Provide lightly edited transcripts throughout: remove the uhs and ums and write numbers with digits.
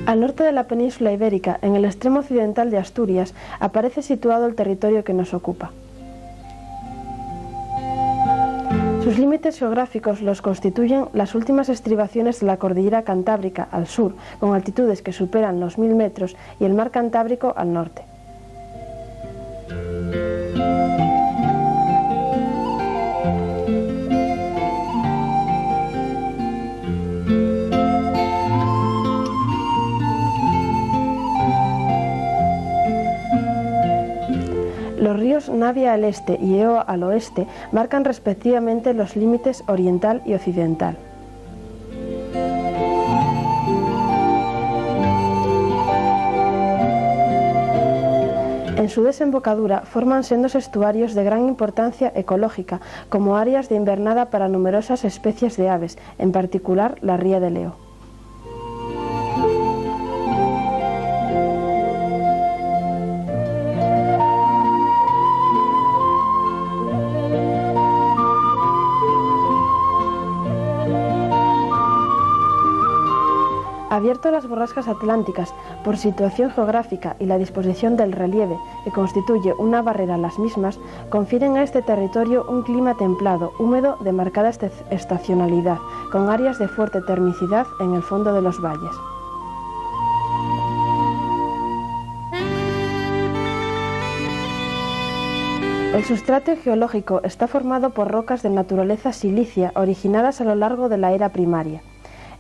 Al norte de la península ibérica, en el extremo occidental de Asturias, aparece situado el territorio que nos ocupa. Sus límites geográficos los constituyen las últimas estribaciones de la cordillera Cantábrica al sur, con altitudes que superan los 1000 metros, y el mar Cantábrico al norte. Los ríos Navia al este y Eo al oeste marcan respectivamente los límites oriental y occidental. En su desembocadura forman sendos estuarios de gran importancia ecológica, como áreas de invernada para numerosas especies de aves, en particular la ría del Eo. Abierto a las borrascas atlánticas por situación geográfica y la disposición del relieve, que constituye una barrera a las mismas, confieren a este territorio un clima templado, húmedo, de marcada estacionalidad, con áreas de fuerte termicidad en el fondo de los valles. El sustrato geológico está formado por rocas de naturaleza silicia originadas a lo largo de la era primaria.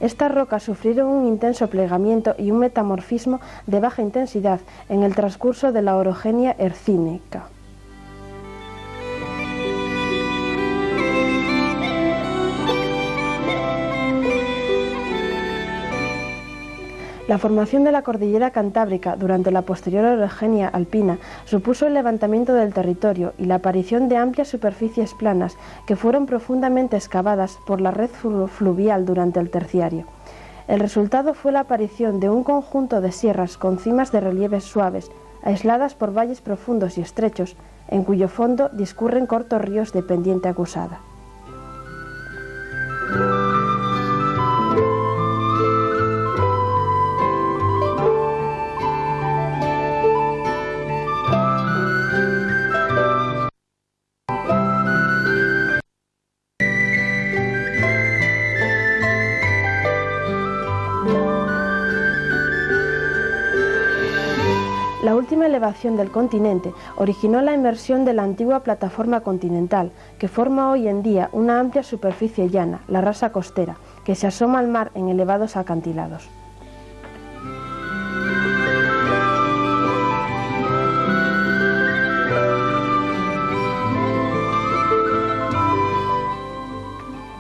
Estas rocas sufrieron un intenso plegamiento y un metamorfismo de baja intensidad en el transcurso de la orogenia hercínica. La formación de la cordillera Cantábrica durante la posterior orogenia alpina supuso el levantamiento del territorio y la aparición de amplias superficies planas que fueron profundamente excavadas por la red fluvial durante el Terciario. El resultado fue la aparición de un conjunto de sierras con cimas de relieves suaves, aisladas por valles profundos y estrechos, en cuyo fondo discurren cortos ríos de pendiente acusada. La última elevación del continente originó la emersión de la antigua plataforma continental, que forma hoy en día una amplia superficie llana, la rasa costera, que se asoma al mar en elevados acantilados.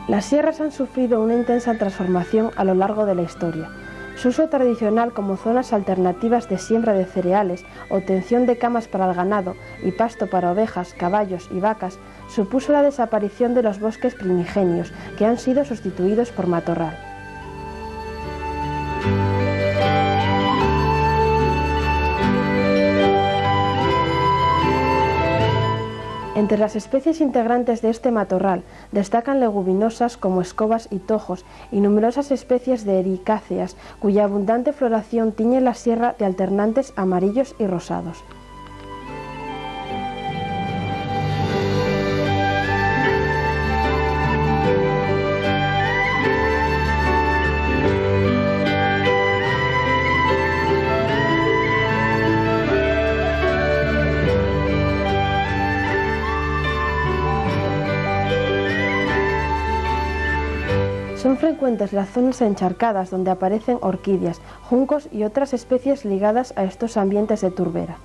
Las sierras han sufrido una intensa transformación a lo largo de la historia. Su uso tradicional como zonas alternativas de siembra de cereales, obtención de camas para el ganado y pasto para ovejas, caballos y vacas supuso la desaparición de los bosques primigenios, que han sido sustituidos por matorral. Entre las especies integrantes de este matorral destacan leguminosas como escobas y tojos y numerosas especies de ericáceas, cuya abundante floración tiñe la sierra de alternantes amarillos y rosados. Son frecuentes las zonas encharcadas donde aparecen orquídeas, juncos y otras especies ligadas a estos ambientes de turbera.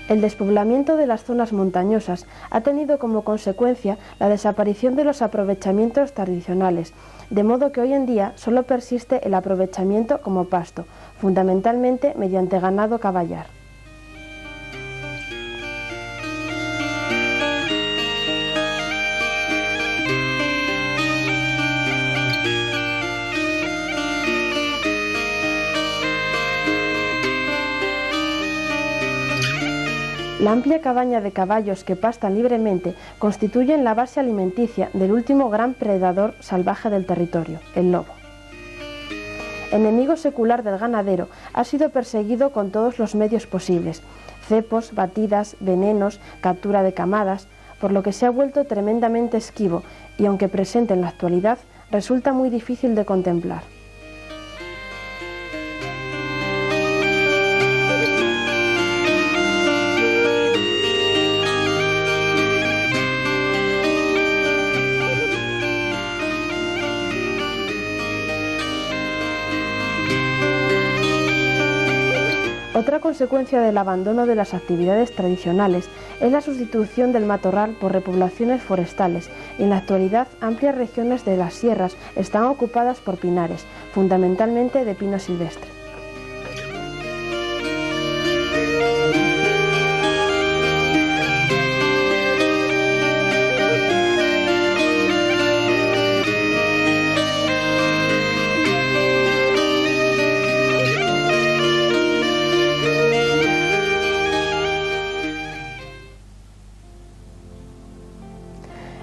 El despoblamiento de las zonas montañosas ha tenido como consecuencia la desaparición de los aprovechamientos tradicionales, de modo que hoy en día solo persiste el aprovechamiento como pasto, fundamentalmente mediante ganado caballar. La amplia cabaña de caballos que pastan libremente constituyen la base alimenticia del último gran predador salvaje del territorio, el lobo. Enemigo secular del ganadero, ha sido perseguido con todos los medios posibles: cepos, batidas, venenos, captura de camadas, por lo que se ha vuelto tremendamente esquivo y, aunque presente en la actualidad, resulta muy difícil de contemplar. Otra consecuencia del abandono de las actividades tradicionales es la sustitución del matorral por repoblaciones forestales, y en la actualidad amplias regiones de las sierras están ocupadas por pinares, fundamentalmente de pino silvestre.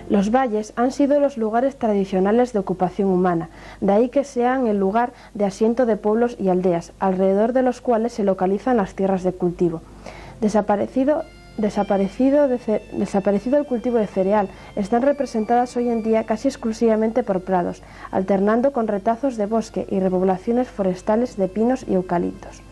Los valles han sido los lugares tradicionales de ocupación humana, de ahí que sean el lugar de asiento de pueblos y aldeas, alrededor de los cuales se localizan las tierras de cultivo. Desaparecido el cultivo de cereal, están representadas hoy en día casi exclusivamente por prados, alternando con retazos de bosque y repoblaciones forestales de pinos y eucaliptos.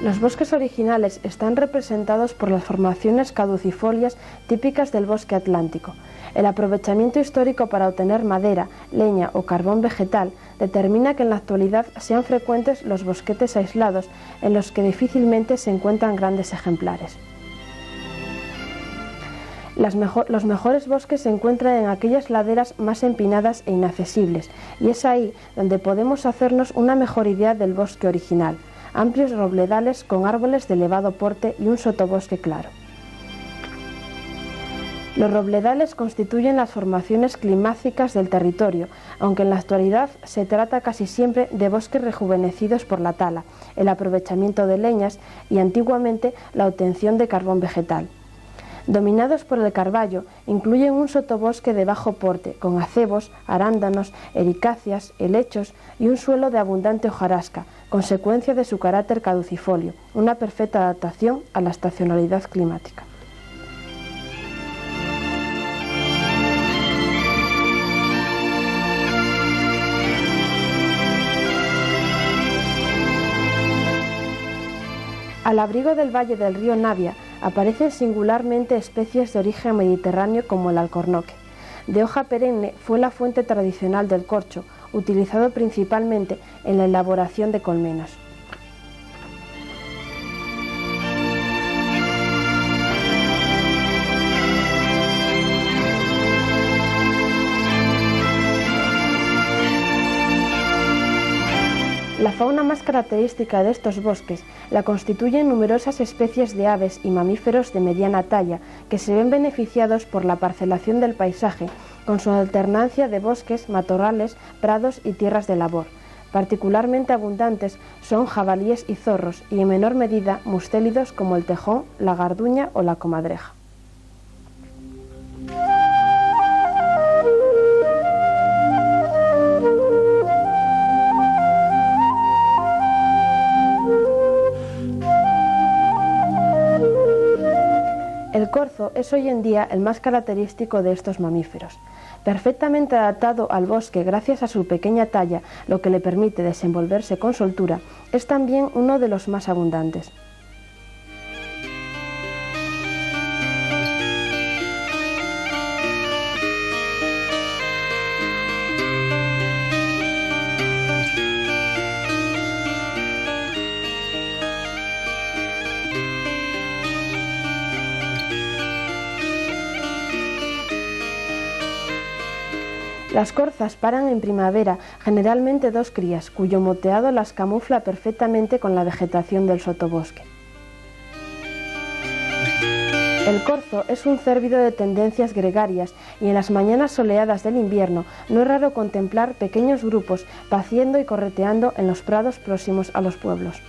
Los bosques originales están representados por las formaciones caducifolias típicas del bosque atlántico. El aprovechamiento histórico para obtener madera, leña o carbón vegetal determina que en la actualidad sean frecuentes los bosquetes aislados en los que difícilmente se encuentran grandes ejemplares. Los mejores bosques se encuentran en aquellas laderas más empinadas e inaccesibles, y es ahí donde podemos hacernos una mejor idea del bosque original: amplios robledales con árboles de elevado porte y un sotobosque claro. Los robledales constituyen las formaciones climáticas del territorio, aunque en la actualidad se trata casi siempre de bosques rejuvenecidos por la tala, el aprovechamiento de leñas y, antiguamente, la obtención de carbón vegetal. Dominados por el carballo, incluyen un sotobosque de bajo porte, con acebos, arándanos, ericáceas, helechos y un suelo de abundante hojarasca, consecuencia de su carácter caducifolio, una perfecta adaptación a la estacionalidad climática. Al abrigo del valle del río Navia aparecen singularmente especies de origen mediterráneo como el alcornoque. De hoja perenne, fue la fuente tradicional del corcho, utilizado principalmente en la elaboración de colmenas. La fauna más característica de estos bosques la constituyen numerosas especies de aves y mamíferos de mediana talla que se ven beneficiados por la parcelación del paisaje con su alternancia de bosques, matorrales, prados y tierras de labor. Particularmente abundantes son jabalíes y zorros y, en menor medida, mustélidos como el tejón, la garduña o la comadreja. El corzo es hoy en día el más característico de estos mamíferos. Perfectamente adaptado al bosque gracias a su pequeña talla, lo que le permite desenvolverse con soltura, es también uno de los más abundantes. Las corzas paran en primavera, generalmente 2 crías, cuyo moteado las camufla perfectamente con la vegetación del sotobosque. El corzo es un cérvido de tendencias gregarias y en las mañanas soleadas del invierno no es raro contemplar pequeños grupos paciendo y correteando en los prados próximos a los pueblos.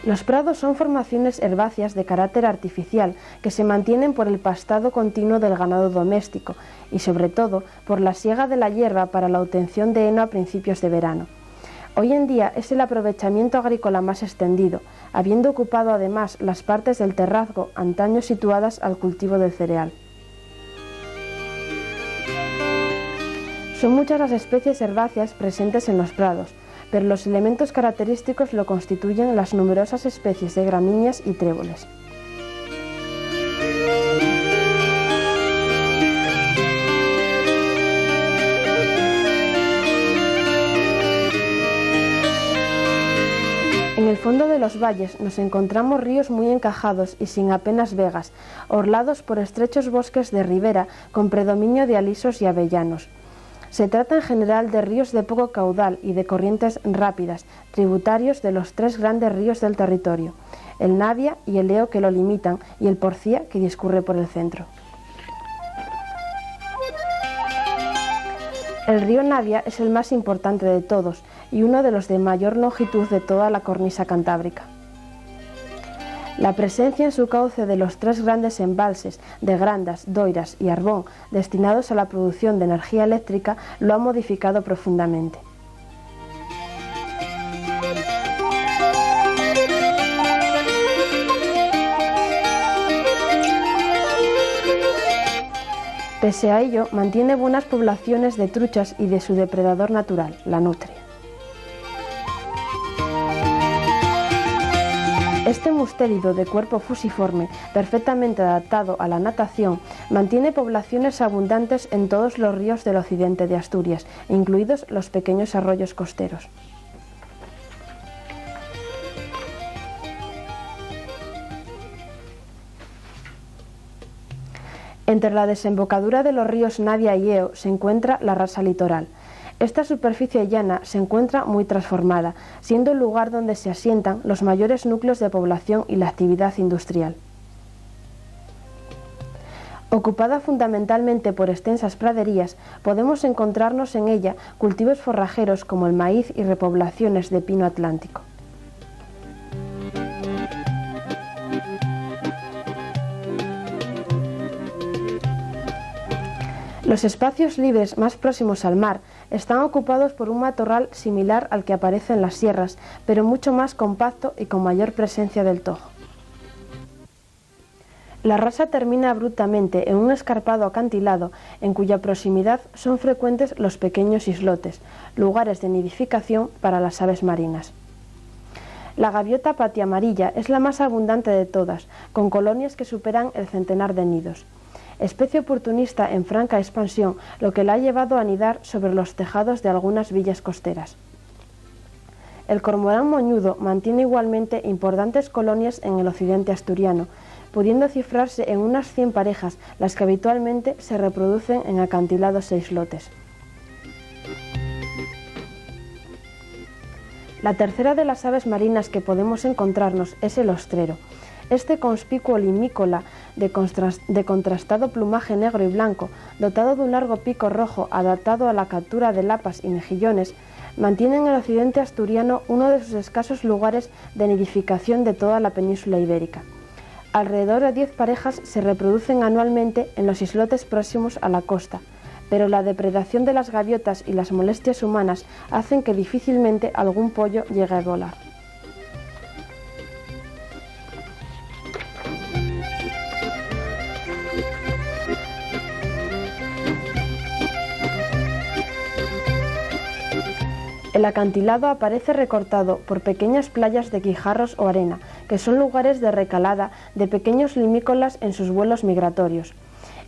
Los prados son formaciones herbáceas de carácter artificial que se mantienen por el pastado continuo del ganado doméstico y sobre todo por la siega de la hierba para la obtención de heno a principios de verano. Hoy en día es el aprovechamiento agrícola más extendido, habiendo ocupado además las partes del terrazgo antaño situadas al cultivo del cereal. Son muchas las especies herbáceas presentes en los prados, pero los elementos característicos lo constituyen las numerosas especies de gramíneas y tréboles. En el fondo de los valles nos encontramos ríos muy encajados y sin apenas vegas, orlados por estrechos bosques de ribera con predominio de alisos y avellanos. Se trata en general de ríos de poco caudal y de corrientes rápidas, tributarios de los 3 grandes ríos del territorio, el Navia y el Eo que lo limitan y el Porcía que discurre por el centro. El río Navia es el más importante de todos y uno de los de mayor longitud de toda la cornisa cantábrica. La presencia en su cauce de los 3 grandes embalses de Grandas, Doiras y Arbón destinados a la producción de energía eléctrica lo ha modificado profundamente. Pese a ello, mantiene buenas poblaciones de truchas y de su depredador natural, la nutria. Este mustérido de cuerpo fusiforme, perfectamente adaptado a la natación, mantiene poblaciones abundantes en todos los ríos del occidente de Asturias, incluidos los pequeños arroyos costeros. Entre la desembocadura de los ríos Navia y Eo se encuentra la rasa litoral. Esta superficie llana se encuentra muy transformada, siendo el lugar donde se asientan los mayores núcleos de población y la actividad industrial. Ocupada fundamentalmente por extensas praderías, podemos encontrarnos en ella cultivos forrajeros como el maíz y repoblaciones de pino atlántico. Los espacios libres más próximos al mar están ocupados por un matorral similar al que aparece en las sierras, pero mucho más compacto y con mayor presencia del tojo. La rasa termina abruptamente en un escarpado acantilado en cuya proximidad son frecuentes los pequeños islotes, lugares de nidificación para las aves marinas. La gaviota patiamarilla es la más abundante de todas, con colonias que superan el centenar de nidos. Especie oportunista en franca expansión, lo que la ha llevado a anidar sobre los tejados de algunas villas costeras. El cormorán moñudo mantiene igualmente importantes colonias en el occidente asturiano, pudiendo cifrarse en unas 100 parejas, las que habitualmente se reproducen en acantilados e islotes. La tercera de las aves marinas que podemos encontrarnos es el ostrero. Este conspicuo limícola de contrastado plumaje negro y blanco, dotado de un largo pico rojo adaptado a la captura de lapas y mejillones, mantiene en el occidente asturiano uno de sus escasos lugares de nidificación de toda la península ibérica. Alrededor de 10 parejas se reproducen anualmente en los islotes próximos a la costa, pero la depredación de las gaviotas y las molestias humanas hacen que difícilmente algún pollo llegue a volar. El acantilado aparece recortado por pequeñas playas de guijarros o arena, que son lugares de recalada de pequeños limícolas en sus vuelos migratorios.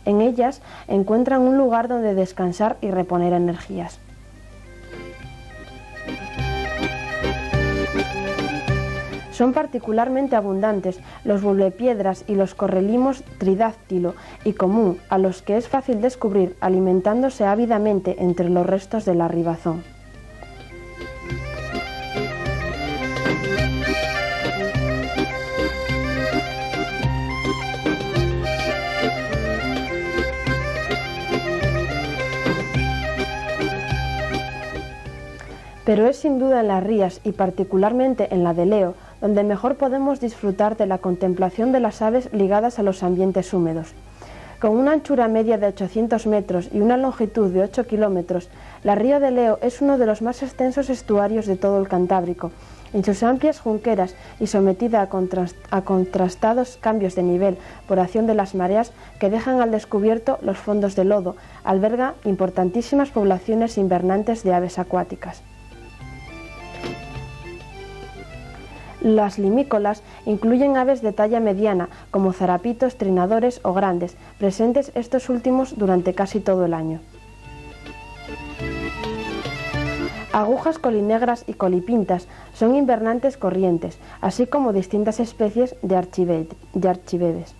En ellas encuentran un lugar donde descansar y reponer energías. Son particularmente abundantes los bulepiedras y los correlimos tridáctilo y común, a los que es fácil descubrir alimentándose ávidamente entre los restos de la ribazón. Pero es sin duda en las rías y particularmente en la de Leo donde mejor podemos disfrutar de la contemplación de las aves ligadas a los ambientes húmedos. Con una anchura media de 800 metros y una longitud de 8 kilómetros, la ría de Leo es uno de los más extensos estuarios de todo el Cantábrico. En sus amplias junqueras y sometida a contrastados cambios de nivel por acción de las mareas que dejan al descubierto los fondos de lodo, alberga importantísimas poblaciones invernantes de aves acuáticas. Las limícolas incluyen aves de talla mediana, como zarapitos, trinadores o grandes, presentes estos últimos durante casi todo el año. Agujas colinegras y colipintas son invernantes corrientes, así como distintas especies de archivedes.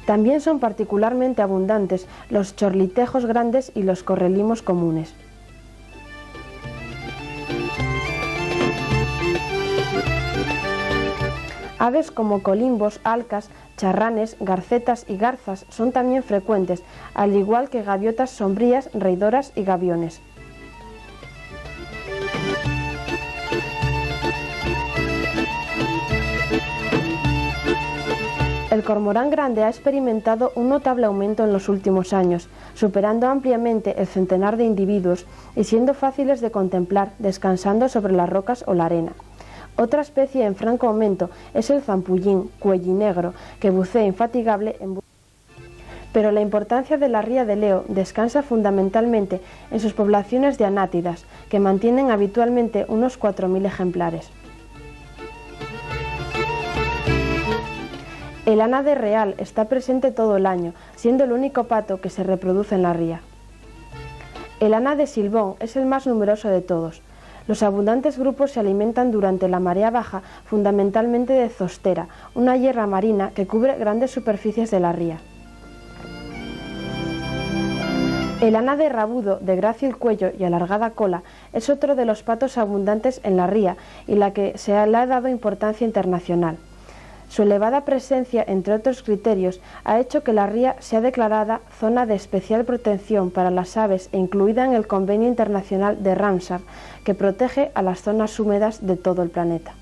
También son particularmente abundantes los chorlitejos grandes y los correlimos comunes. Aves como colimbos, alcas, charranes, garcetas y garzas son también frecuentes, al igual que gaviotas sombrías, reidoras y gaviones. El cormorán grande ha experimentado un notable aumento en los últimos años, superando ampliamente el centenar de individuos y siendo fáciles de contemplar descansando sobre las rocas o la arena. Otra especie en franco aumento es el zampullín cuellinegro, que bucea infatigable en Pero la importancia de la ría de Leo descansa fundamentalmente en sus poblaciones de anátidas, que mantienen habitualmente unos 4.000 ejemplares. El ánade real está presente todo el año, siendo el único pato que se reproduce en la ría. El ánade silbón es el más numeroso de todos. Los abundantes grupos se alimentan durante la marea baja fundamentalmente de zostera, una hierba marina que cubre grandes superficies de la ría. El ánade rabudo, de grácil cuello y alargada cola, es otro de los patos abundantes en la ría y la que se le ha dado importancia internacional. Su elevada presencia, entre otros criterios, ha hecho que la ría sea declarada zona de especial protección para las aves e incluida en el Convenio Internacional de Ramsar, que protege a las zonas húmedas de todo el planeta.